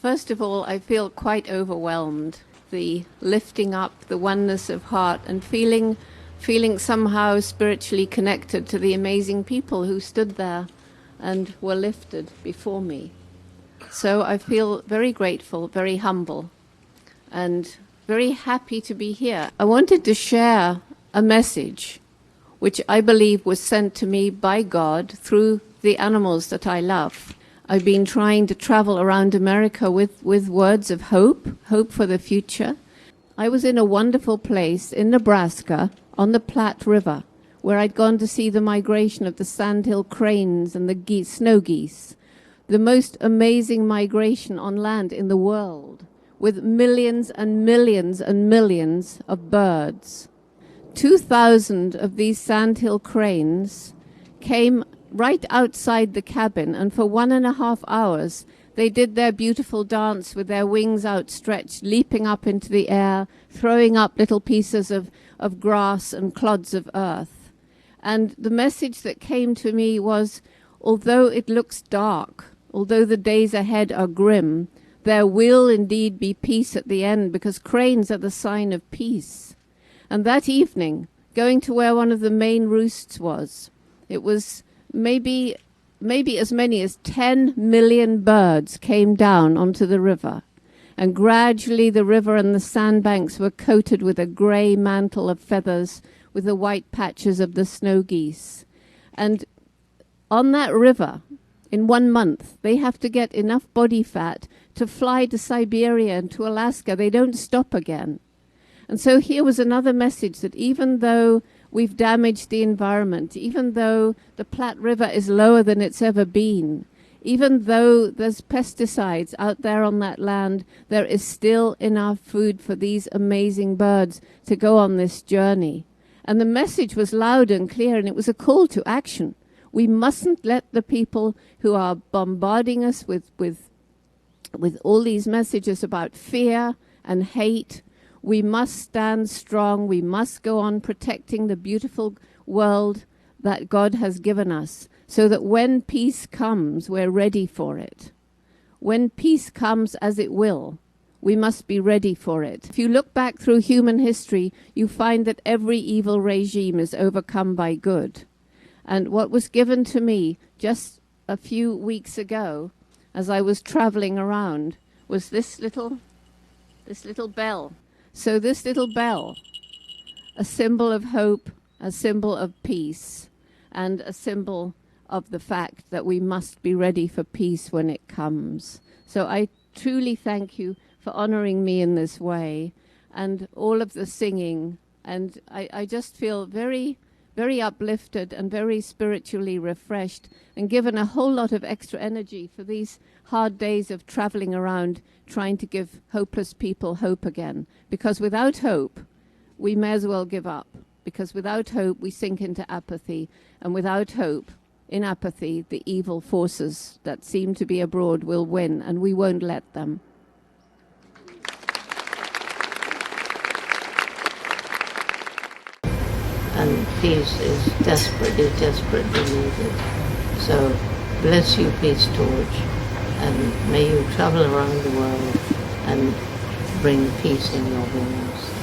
First of all, I feel quite overwhelmed. The lifting up, the oneness of heart, and feeling somehow spiritually connected to the amazing people who stood there and were lifted before me. So I feel very grateful, very humble, and very happy to be here. I wanted to share a message which I believe was sent to me by God through the animals that I love. I've been trying to travel around America with words of hope for the future. I was in a wonderful place in Nebraska on the Platte River, where I'd gone to see the migration of the sandhill cranes and the snow geese, the most amazing migration on land in the world, with millions and millions and millions of birds. 2,000 of these sandhill cranes came right outside the cabin, and for 1.5 hours they did their beautiful dance with their wings outstretched, leaping up into the air, throwing up little pieces of grass and clods of earth. And the message that came to me was, although it looks dark, although the days ahead are grim, there will indeed be peace at the end, because cranes are the sign of peace. And that evening, going to where one of the main roosts was, it was maybe as many as 10 million birds came down onto the river. And gradually the river and the sandbanks were coated with a grey mantle of feathers with the white patches of the snow geese. And on that river, in 1 month, they have to get enough body fat to fly to Siberia and to Alaska. They don't stop again. And so here was another message that even though we've damaged the environment, even though the Platte River is lower than it's ever been, even though there's pesticides out there on that land, there is still enough food for these amazing birds to go on this journey. And the message was loud and clear, and it was a call to action. We mustn't let the people who are bombarding us with all these messages about fear and hate. We must stand strong. We must go on protecting the beautiful world that God has given us, so that when peace comes, we're ready for it. When peace comes, as it will, we must be ready for it. If you look back through human history, you find that every evil regime is overcome by good. And what was given to me just a few weeks ago, as I was traveling around, was this little bell. So this little bell, a symbol of hope, a symbol of peace, and a symbol of the fact that we must be ready for peace when it comes. So I truly thank you for honoring me in this way, and all of the singing. And I just feel very, very uplifted and very spiritually refreshed, and given a whole lot of extra energy for these hard days of traveling around trying to give hopeless people hope again. Because without hope, we may as well give up. Because without hope, we sink into apathy. And without hope, in apathy, the evil forces that seem to be abroad will win, and we won't let them. And peace is desperately needed. So bless you, Peace Torch, and may you travel around the world and bring peace in your wings.